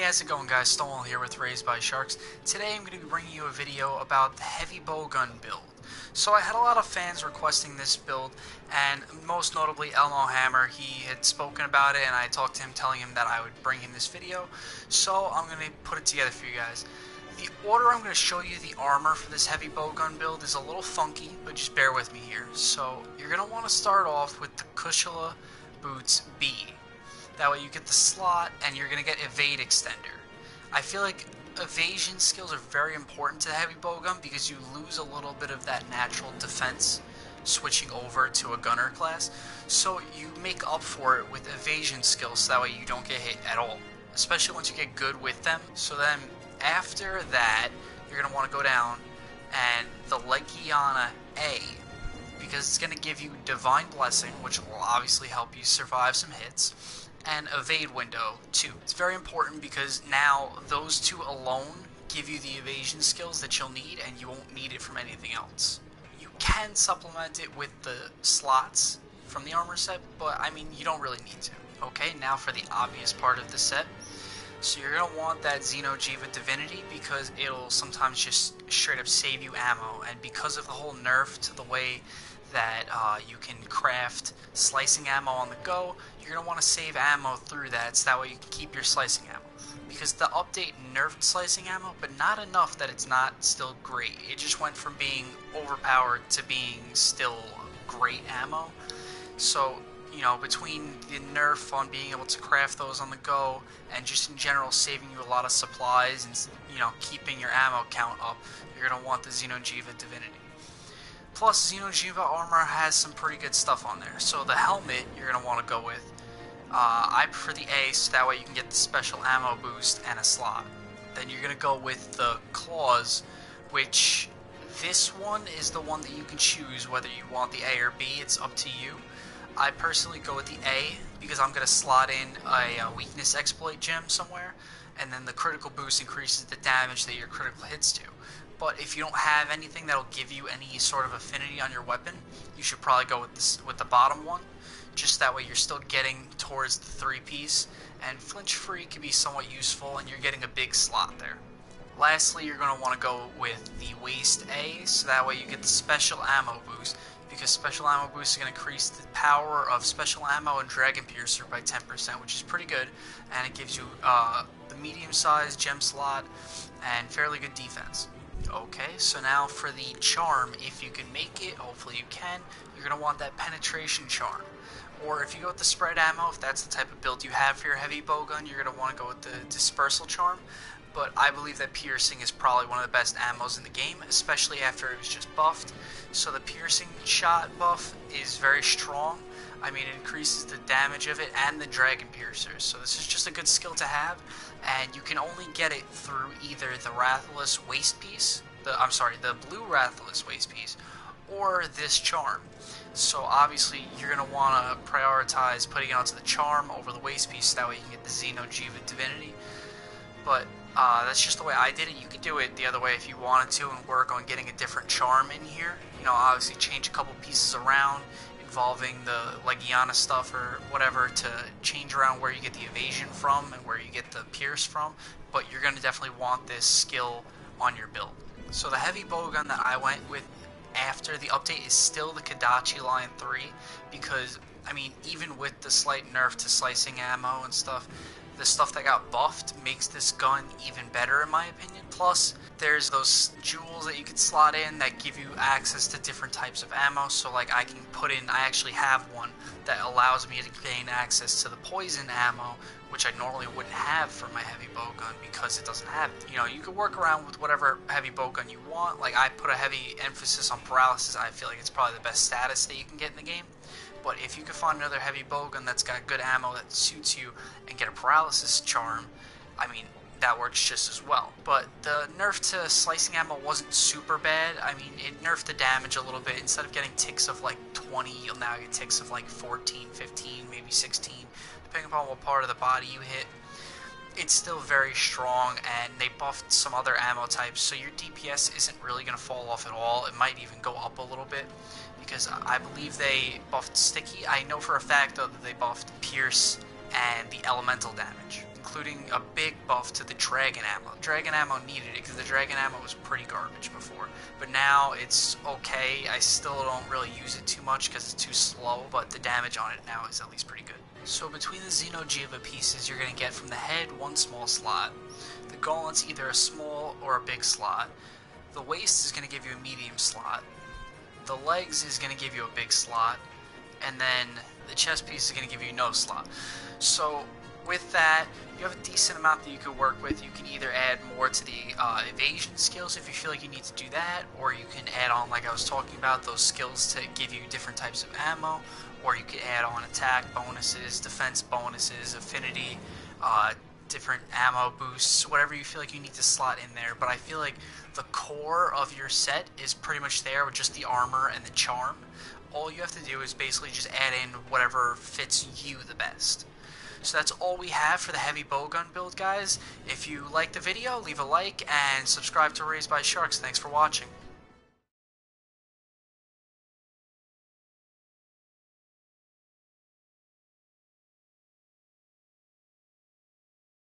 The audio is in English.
How's it going, guys? Stonewall here with Raised by Sharks. Today I'm going to be bringing you a video about the heavy bowgun build. So I had a lot of fans requesting this build, and most notably Elmo Hammer. He had spoken about it, and I talked to him telling him that I would bring him this video. So I'm going to put it together for you guys. The order I'm going to show you the armor for this heavy bowgun build is a little funky, but just bear with me here. So you're going to want to start off with the Kushla Boots B. That way you get the slot and you're going to get evade extender. I feel like evasion skills are very important to the heavy bowgun because you lose a little bit of that natural defense switching over to a gunner class. So you make up for it with evasion skills so that way you don't get hit at all, especially once you get good with them. So then after that you're going to want to go down and the Gaijinhunter A, because it's going to give you Divine Blessing, which will obviously help you survive some hits, and Evade Window 2. It's very important because now those two alone give you the evasion skills that you'll need, and you won't need it from anything else. You can supplement it with the slots from the armor set, but I mean, you don't really need to. Okay, now for the obvious part of the set. So you're going to want that Xenojiva Divinity because it'll sometimes just straight up save you ammo, and because of the whole nerf to the way that you can craft slicing ammo on the go, you're going to want to save ammo through that so that way you can keep your slicing ammo. Because the update nerfed slicing ammo, but not enough that it's not still great. It just went from being overpowered to being still great ammo. So, you know, between the nerf on being able to craft those on the go and just in general saving you a lot of supplies and, you know, keeping your ammo count up, you're going to want the Xenojiva Divinity. Plus, Xenojiva armor has some pretty good stuff on there. So the helmet you're going to want to go with. I prefer the A, so that way you can get the special ammo boost and a slot. Then you're going to go with the claws, which this one is the one that you can choose whether you want the A or B. It's up to you. I personally go with the A because I'm going to slot in a weakness exploit gem somewhere, and then the critical boost increases the damage that your critical hits do. But if you don't have anything that'll give you any sort of affinity on your weapon, you should probably go with the bottom one. Just that way you're still getting towards the 3-piece, and flinch free can be somewhat useful, and you're getting a big slot there. Lastly, you're going to want to go with the waist A, so that way you get the special ammo boost, because special ammo boost is going to increase the power of special ammo and Dragon Piercer by 10%, which is pretty good, and it gives you the medium-sized gem slot and fairly good defense. Okay, so now for the charm, if you can make it, hopefully you can, you're going to want that penetration charm. Or if you go with the spread ammo, if that's the type of build you have for your heavy bowgun, you're going to want to go with the dispersal charm. But I believe that piercing is probably one of the best ammos in the game, especially after it was just buffed. So the piercing shot buff is very strong. I mean, it increases the damage of it and the Dragon Piercers. So this is just a good skill to have, and you can only get it through either the Rathless Waist Piece, the blue Rathless Waist Piece, or this charm. So obviously you're going to want to prioritize putting it onto the charm over the waist piece, so that way you can get the Xenojiva Divinity. But that's just the way I did it. You could do it the other way if you wanted to and work on getting a different charm in here. You know, obviously change a couple pieces around involving the Gaijinhunter stuff or whatever to change around where you get the evasion from and where you get the pierce from. But you're going to definitely want this skill on your build. So the heavy bowgun that I went with after the update is still the Kadachi Line 3, because, I mean, even with the slight nerf to slicing ammo and stuff, the stuff that got buffed makes this gun even better in my opinion. Plus, there's those jewels that you can slot in that give you access to different types of ammo, so like I can put in, I actually have one that allows me to gain access to the poison ammo, which I normally wouldn't have for my heavy bowgun because it doesn't have it. You know, you can work around with whatever heavy bowgun you want. Like, I put a heavy emphasis on paralysis. I feel like it's probably the best status that you can get in the game. But if you can find another heavy bowgun that's got good ammo that suits you and get a paralysis charm, I mean, that works just as well. But the nerf to slicing ammo wasn't super bad. I mean, it nerfed the damage a little bit. Instead of getting ticks of like 20, you'll now get ticks of like 14, 15, maybe 16, depending upon what part of the body you hit. It's still very strong, and they buffed some other ammo types, so your DPS isn't really going to fall off at all. It might even go up a little bit, because I believe they buffed Sticky. I know for a fact, though, that they buffed Pierce and the elemental damage, including a big buff to the dragon ammo. Dragon ammo needed it because the dragon ammo was pretty garbage before, but now it's okay. I still don't really use it too much because it's too slow, but the damage on it now is at least pretty good. So between the Xeno'jiiva pieces, you're going to get from the head one small slot. The gauntlet's either a small or a big slot. The waist is going to give you a medium slot. The legs is going to give you a big slot. And then the chest piece is going to give you no slot. So with that, you have a decent amount that you could work with. You can either add more to the evasion skills if you feel like you need to do that, or you can add on, like I was talking about, those skills to give you different types of ammo, or you can add on attack bonuses, defense bonuses, affinity, different ammo boosts, whatever you feel like you need to slot in there. But I feel like the core of your set is pretty much there with just the armor and the charm. All you have to do is basically just add in whatever fits you the best. So that's all we have for the heavy bowgun build, guys. If you liked the video, leave a like and subscribe to Raised by Sharks. Thanks for watching.